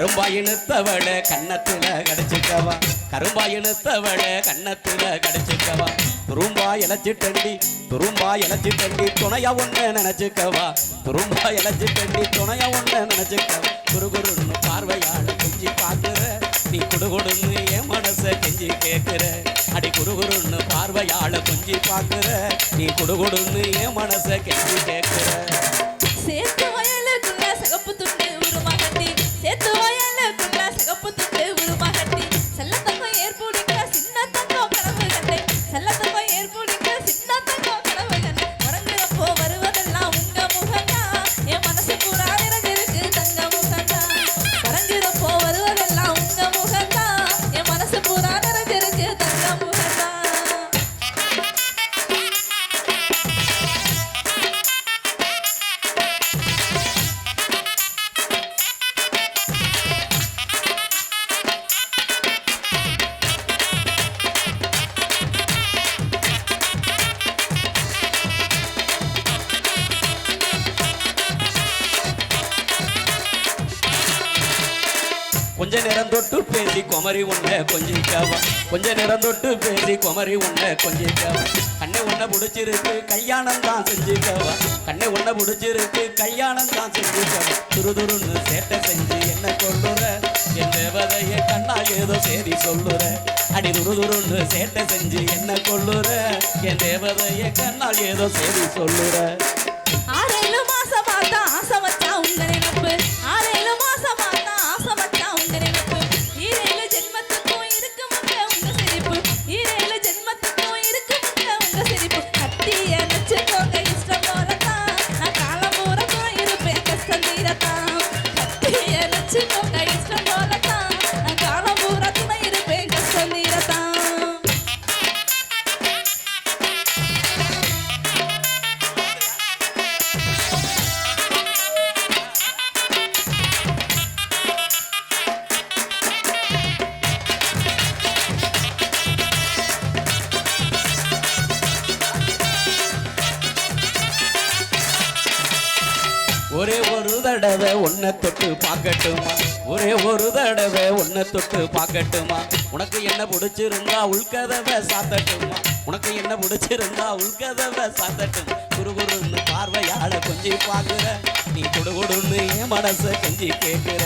கரும்பாயினுத்தவள கண்ணத்துல கடிச்சுக்கவா கரும்பாயினுத்தவள கண்ணத்துல கடிச்சுக்கவா துரும்பா இழைச்சிட்டண்டி துணையா ஒண்ணு நினைச்சுக்கவா துரும்பா இழைச்சிட்டண்டி துணையா ஒண்ணு நினைச்சுக்கவா குறுகுருன்னு பார்வையாட குஞ்சி பாக்குற நீ குடுகுடுன்னு என் மனச கெஞ்சி கேட்கிற அடி குறுகுருன்னு பார்வையாட குஞ்சி பாக்குற நீ குடுகுடுன்னு என் மனச கெஞ்சி கேட்கிற சேத்து வயலுக்குள்ள சிகப்பு துண்டு உருமா கட்டி சேத்து வயலுக்குள்ள சிகப்பு துண்டு உருமா கட்டி செல்ல தங்கம் ஏற்புடிக்க சின்ன தங்கம் கனவு கண்டே செல்ல தங்கம் ஏற்புடிக்க சின்ன தங்கம் கனவு கண்டே உறங்குறப்போ வருவதெல்லாம் உங்க முகந்தா என் மனசு பூரா நிறைஞ்சிருக்கு தங்க முகந்தா உறங்குறப்போ வருவதெல்லாம் உங்க முகந்தா என் மனசு பூரா நிறைஞ்சிருக்கு தங்க முகந்தா கொஞ்ச நேரம் தொட்டு பேசி குமரி உன்னை கொஞ்சிக்காவா கொஞ்ச நேரம் தொட்டு பேசி குமரி உன்னை கொஞ்சிக்காவா கண்ணை உன்னை பிடிச்சிருக்கு கல்யாணம் தான் செஞ்சுக்காவா கண்ணை உன்னை பிடிச்சிருக்கு கல்யாணம் தான் செஞ்சுக்காவா துருதுருன்னு சேட்டை செஞ்சு என்ன கொள்ளுற என் தேவதைய கண்ணா ஏதோ சேரி சொல்லுற அடி துருதுருன்னு சேட்டை செஞ்சு என்ன கொள்ளுற என் தேவதைய கண்ணால் ஏதோ சேரி சொல்லுற 6 மாசமா தான் ஆசை வச்சா உங்க நினைப்பு 6 மாசமா தான் ஆசை வச்சா உங்க நினைப்பு 7 ஜென்மத்துக்கும் இருக்குமுங்க உங்க சிரிப்பு 7 ஜென்மத்துக்கும் இருக்குமுங்க உங்க சிரிப்பு கட்டிய நச்சுக்கோங்க இஷ்டம் போலத்தான் நான் காலம் பூரா இருப்பேன் கஷ்டம் தீரத்தான் கட்டிய நச்சுக்கோங்க இஷ்டம் போலத்தான் நான் காலம் பூரா இருப்பேன் கஷ்டம் தீரத்தான் ஒரே ஒரு தடவை உன்னை தொட்டு பார்க்கட்டுமா ஒரே ஒரு தடவை உன்னை தொட்டு பார்க்கட்டுமா உனக்கு என்ன பிடிச்சிருந்தா உள்கதவை சாத்தட்டுமா உனக்கு என்ன பிடிச்சிருந்தா உள்கதவை சாத்தட்டும் குறுகுருன்னு பார்வையாட கொஞ்சி பார்க்குற நீ குடுகுடுன்னு என் மனச கஞ்சி கேட்குற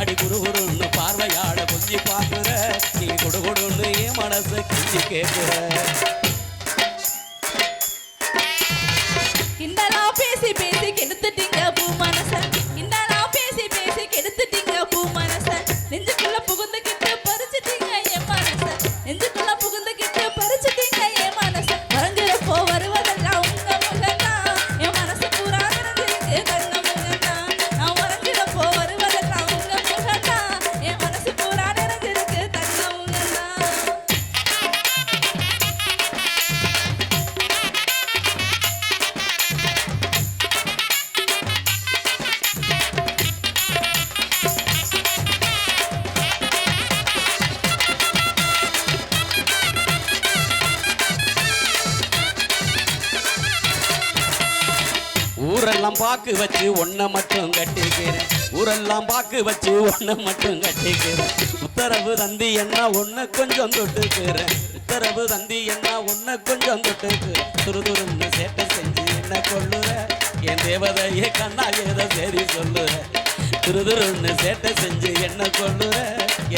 அடி குறுகுருன்னு பார்வையாட கொஞ்சி பார்க்குற நீ குடுகுடுன்னு என் மனச கஞ்சி கேட்குற கிண்டலா பேசி பேசி கெடுத்துட்டீங்க பூ மனச கிண்டலா பேசி பேசி கெடுத்துட்டீங்க பூ மனச நெஞ்சுக்குள்ள புகுந்துக்கிட்டு பறிச்சுட்டீங்க என் மனச நெஞ்சுக்குள்ள புகுந்துக்கிட்டு பறிச்சுட்டீங்க என் மனச உறங்குறப்போ வருவதெல்லாம் உங்க முகந்தா என் மனசு பூரா நிறைஞ்சிருக்கு தங்க முகந்தா நான் உறங்குறப்போ வருவதெல்லாம் உங்க முகந்தா என் மனசு பூரா நிறைஞ்சிருக்கு தங்க முகந்தா ஊரெல்லாம் பாக்கு வச்சு ஒன்ன மட்டும் கட்டிக்கிறேன் ஊரெல்லாம் பாக்கு வச்சு ஒன்ன மட்டும் கட்டிக்கிறேன் உத்தரவு தந்தி என்ன ஒன்ன கொஞ்சம் தொட்டுக்கிறேன் உத்தரவு தந்தி என்ன ஒன்ன கொஞ்சம் தொட்டுக்கிறேன் துருதுருன்னு சேட்டை செஞ்சு என்ன கொள்ளுற என் தேவதையே கண்ணா ஏதோ சரி சொல்லுற துருதுருன்னு சேட்டை செஞ்சு என்ன கொள்ளுற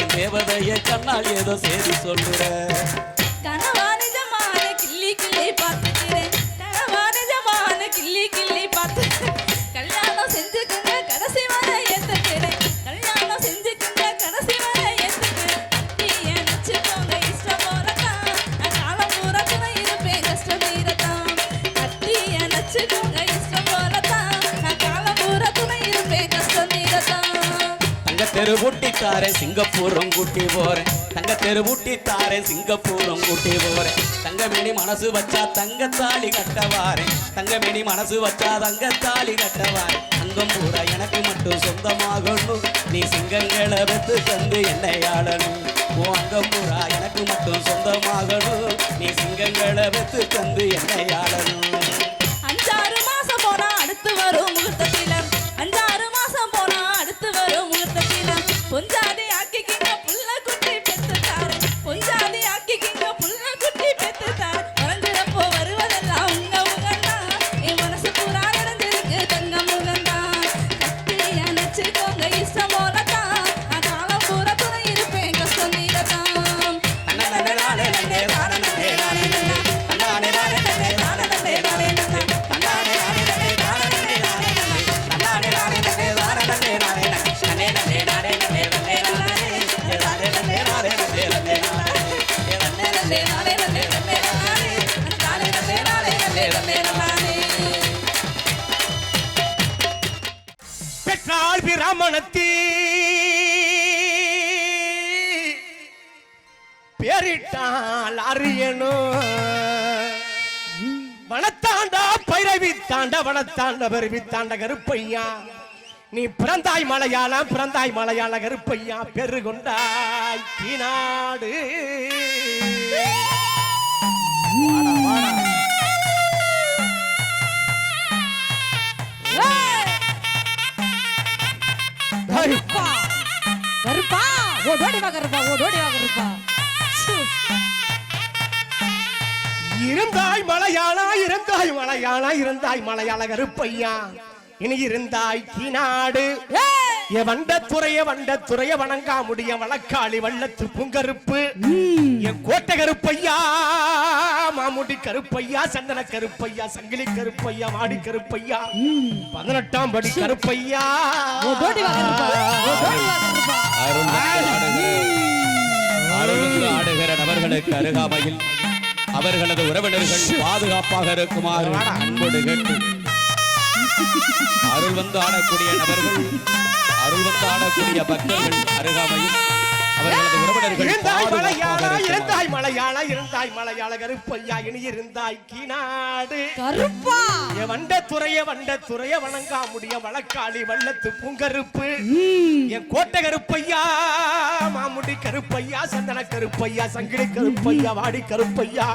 என் தேவதையே கண்ணா ஏதோ சரி சொல்லுற கனவா நிஜமான கிள்ளி கிள்ளி பார்த்துக்கிறேன் கனவா நிஜமான கிள்ளி கிள்ளி பார்த்துக்கிறேன் கல்யாணம் செஞ்சுக்குங்க கடைசி வரை ஏத்துக்கிறேன் கல்யாணம் செஞ்சுக்குங்க கடைசி வரை ஏத்துக்கிறேன் கட்டிய நச்சுக்கோங்க இஷ்டம் போலத்தான் நான் காலம் பூரா துணை இருப்பேன் கஷ்டம் தீரத்தான் கட்டிய நச்சுக்கோங்க இஷ்டம் போலத்தான் நான் காலம் பூரா துணை இருப்பேன் கஷ்டம் தீரத்தான் தங்க தெரு பூட்டித்தாரே சிங்கப்பூரும் கூட்டி போறேன் தங்க தெரு பூட்டித்தாரே சிங்கப்பூரும் கூட்டி போறேன் தங்கமேனி மனசு வச்சா தங்கத்தாலி கட்டவாரேன் தங்கமேனி மனசு வச்சா தங்கத்தாலி கட்டவாரேன் தங்கம் பூரா எனக்கு மட்டும் சொந்தமாகணும் நீ சிங்கங்களை வெத்து தந்து என்னை ஆளணும் ஓ அங்கம் பூரா எனக்கு மட்டும் சொந்தமாகணும் நீ சிங்கங்களை வெத்து தந்து என்னை ஆளணும் 5-6 மாசம் போனா அடுத்து வரும் முகூர்த்தத்தில 5-6 மாசம் போனா அடுத்து வரும் முகூர்த்தத்தில ஓமனத்தி பேரிட்டால் அறியணும் வனத்தாண்டா பைரவி தாண்ட வனத்தாண்ட பருவி தாண்ட கருப்பையா நீ பிறந்தாய் மலையாள கருப்பையா பெரு கொண்டாய் கீநாடு கருப்பா கருப்பா ஓடோடி வா கருப்பா ஓடோடி வா கருப்பா இருந்தாய் மலையாள கருப்பையா இனி இருந்தாய் கீநாடு வண்ட துறைய வணங்கா முடிய வழக்காளி வள்ளத்து பூங்கருப்பு என் கோட்டை கருப்பையா மாமுடி கருப்பையா சந்தன கருப்பையா சங்கிலி கருப்பையா வாடி கருப்பையா 18ஆம் படி கருப்பையா ஆடுகிற நபர்களுக்கு அருகாமையில் அவர்களது உறவினர்கள் பாதுகாப்பாக இருக்குமாறு அன்போடு கேட்டு அருள் வந்து ஆடக்கூடிய நபர்கள் அருள் வந்து ஆடக்கூடிய பக்தர்கள் அருகாமையில் அவர்களது உறவினர்கள் இருந்தாய் மலையாள கருப்பையா இனி இருந்தாய் கீநாடு கருப்பா வண்ட துறைய வணங்கா முடிய வழக்காளி வள்ளத்து பூங்கருப்பு என் கோட்டை கருப்பையா மாமுடி கருப்பையா சந்தன கருப்பையா சங்கிலி கருப்பையா வாடி கருப்பையா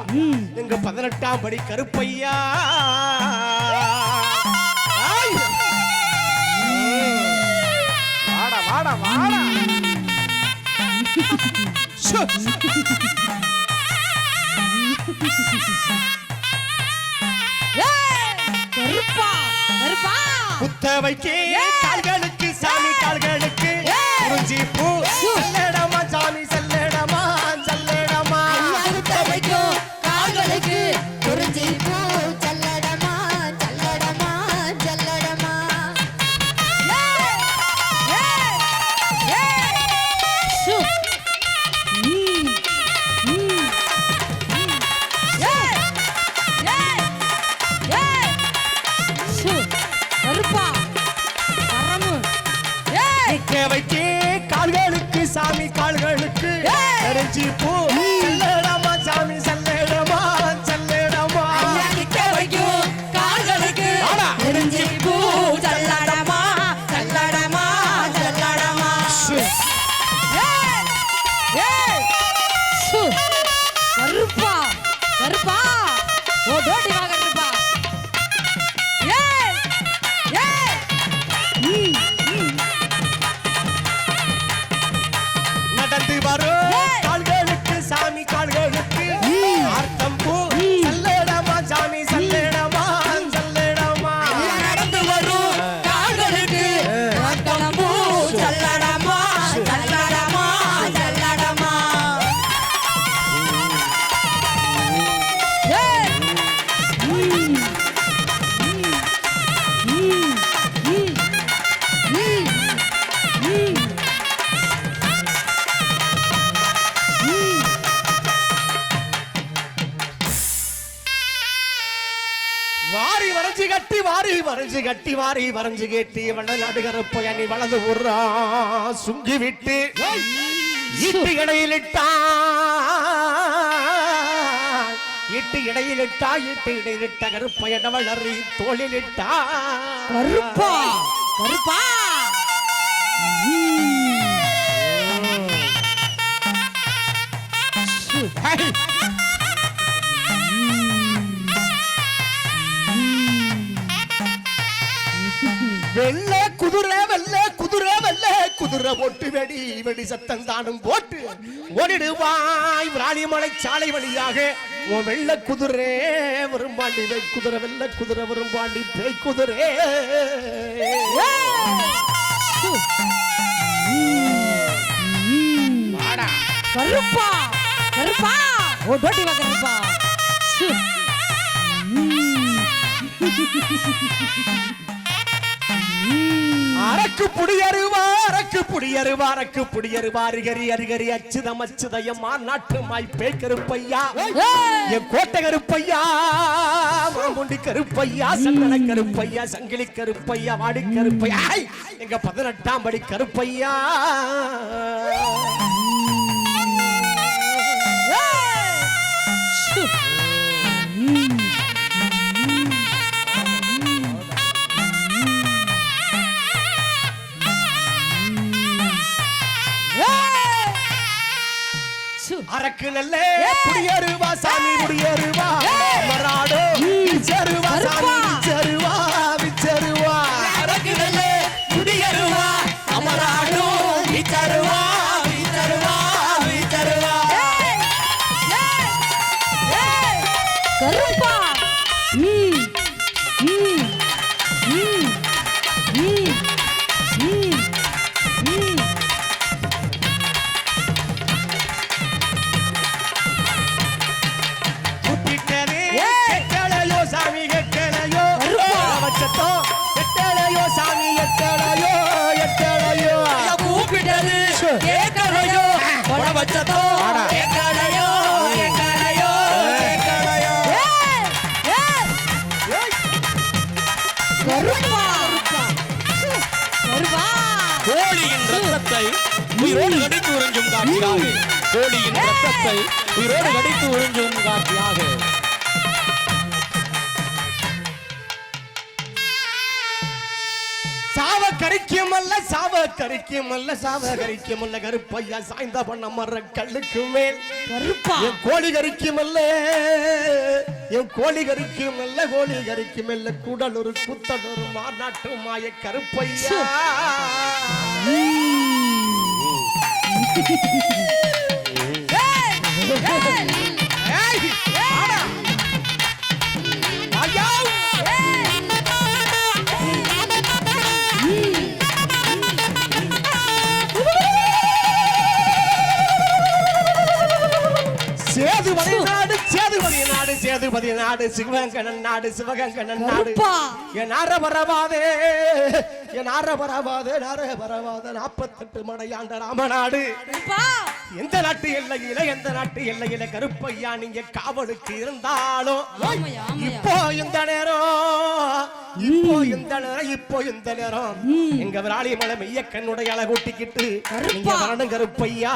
எங்க 18ஆம் படி கருப்பையா வாடா கருப்பா கருப்பா புத்தவைக்கு கால்களுக்கு சாமி கால்களுக்கு குறிஞ்சி பூ செல்லடமா சாமி செல்லடமா புத்தவைக்கும் கால்களுக்கு குறிஞ்சி பூ கால்களுக்கு சாமி கால்களுக்கு குறிஞ்சி பூ செல்லடமா சாமி செல்லடமா கால்களுக்கு குறிஞ்சி பூ செல்லடமா கருப்பா கருப்பா ஓடோடி வா கருப்பா நடந்து வரும் கால்களுக்கு சாமி கால்களுக்கு அர்த்தம் பூ செல்லடமா சாமி செல்லடமா நடந்து வரும் கால்களுக்கு அர்த்தம் பூ செல்லடமா வரைஞ்சு கட்டி வண்ணநாடு கருப்பையா நீ வலது ஊர்ரா சுங்கி விட்டு இட்டு இடையிலிட்டா கருப்பையன வளரி தோளிலிட்டா கருப்பா கருப்பா வெள்ள குதிரை போட்டு வெடி சத்தம் தானும் போட்டு ஓடிடுவாய் விராலிமலை சாலை வழியாக உன் வெள்ள குதிரை வரும்பாண்டி குதிரை வெள்ள குதிரை வரும்பாண்டி பேய் குதிரை கருப்பா கருப்பா ஓடோடி வா கருப்பா அரக்கு புடியருவா அரக்கு புடியருவா அரக்கு புடியருவா அரிகரி அரிகரி அச்சுதம் அச்சுதயம்மா நாட்டுமாய் பேய் கருப்பையா என் கோட்டை கருப்பையா மாமுண்டி கருப்பையா சந்தன கருப்பையா சங்கிலி கருப்பையா வாடி கருப்பையா எங்க 18ஆம் படி கருப்பையா அரக்கு நல்ல புடியருவா சாமி புடியருவா மராடோ விச்சருவா சாமி விச்சருவா விச்சருவா அரக்கு நல்ல புடியருவா அமராடோ விச்சருவா விச்சருவா விச்சருவா கருப்பா சாமி எட்டலையோ எட்டலையோ கூப்பிட்டது கேட்கலையோ வச்சதோ கேட்கலையோ கேட்கலையோ கேட்கலையோ கோழியின் ரத்தத்தை உயிரோடு கடித்து உறிஞ்சும் காட்சியாக கோழியின் ரத்தத்தை உயிரோடு கடித்து உறிஞ்சும் காட்சியாக சாவகரிக்குமல்ல கருப்பையா சாய்ந்த பண்ண மர கல்லுக்கு மேல் கருப்பா என் கோழி கரிக்குமல்ல கோழி கரிக்குமல்ல கூடலூர் குத்தலூர் மாநாட்டு மாய கருப்பையா சேதுபதி நாடு சிவகங்கணன் நாடு சிவகங்கணன் நாடு என் ஆரபரவாதே 48 மடையாண்ட ராமநாடு எந்த நாட்டு எல்லையில கருப்பையா நீங்க காவலுக்கு இருந்தாலும் இப்போ இந்த நேரம் எங்க விராலிமலை மெய்யக்கண்ணுடைய அழகூட்டிக்கிட்டு நீங்க வரணும் கருப்பையா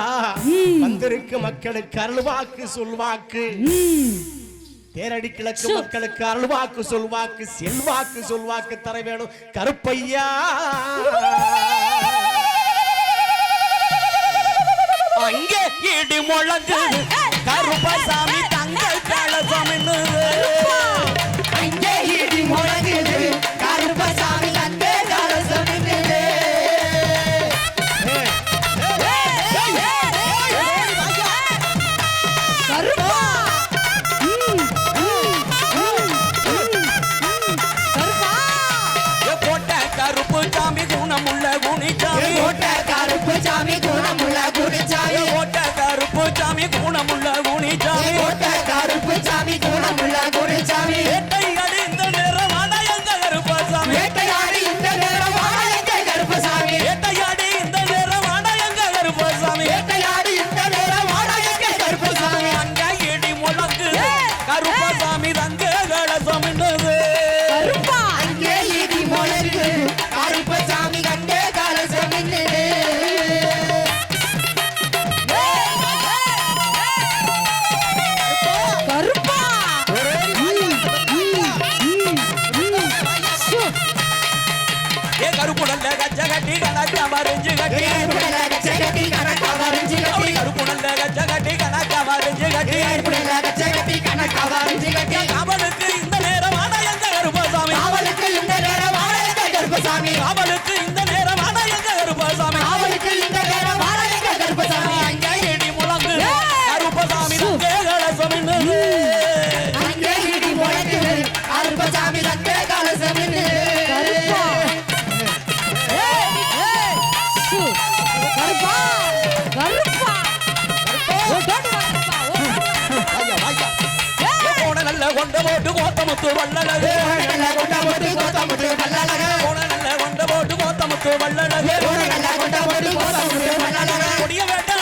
வந்திருக்கு மக்களுக்கு அருள்வாக்கு சொல்வாக்கு தேரடி கிழக்கு மக்களுக்கு அருள்வாக்கு சொல்வாக்கு செல்வாக்கு சொல்வாக்கு தர வேணும் கருப்பையா அங்கே இடி முழங்கு கருப்பசாமி தங்கள் கலசம் அங்கே இடி முழங்குது கருப்பசாமி தங்கள் கலசம் கருப்பு சாமி குணமுள்ள குணிச்சாமி கருப்பு சாமி குணமுள்ள குணிச்சாமி கருப்பு சாமி குணமுள்ள குணிச்சாமி கருப்பு சாமி குணமுள்ள குணிச்சாமி வேட்டையாடி இந்த நேரம் ஆடாயங்க கருப்பசாமி வேட்டையாடி இந்த நேரம் ஆடாயங்க கருப்பசாமி வேட்டையாடி இந்த நேரம் ஆடாயங்க கருப்பசாமி வேட்டையாடி இந்த நேரம் ஆடாயங்க கருப்பசாமி அங்க இடி முழங்கு கருப்பசாமி தங்க கலசம் கருப்பா அங்கே இடி முழங்கு கருப்பசாமி தங்க கலசம் கருப்புடல்ல கச்ச கட்டி கணக்கா வரைஞ்சு கட்டி கருப்புடல்ல கச்ச கட்டி கணக்கா வரைஞ்சு கட்டி அவனுக்கு இந்த நேரம் ஆடாயங்க கருப்பசாமி அவளுக்கு இந்த நேரம் ஆடாயங்க கருப்பசாமி அவளுக்கு இந்த நேரம் ஆடாயங்க கருப்பசாமி அவளுக்கு இந்த நேரம் ஆடாயங்க கருப்பசாமி அங்க இடி முழங்கு கருப்பசாமி தங்க கலசம் அங்கே இடி முழங்கு கருப்பசாமி தங்க கலசம் கொண்ட போட்டு கோத்தமுத்து வல்லழகு கொண்ட போட்டு கோத்தமுத்து வல்லழகு கொண்ட கொண்ட போட்டு மொத்தமுத்து வள்ளலகே கொடிய வேட்ட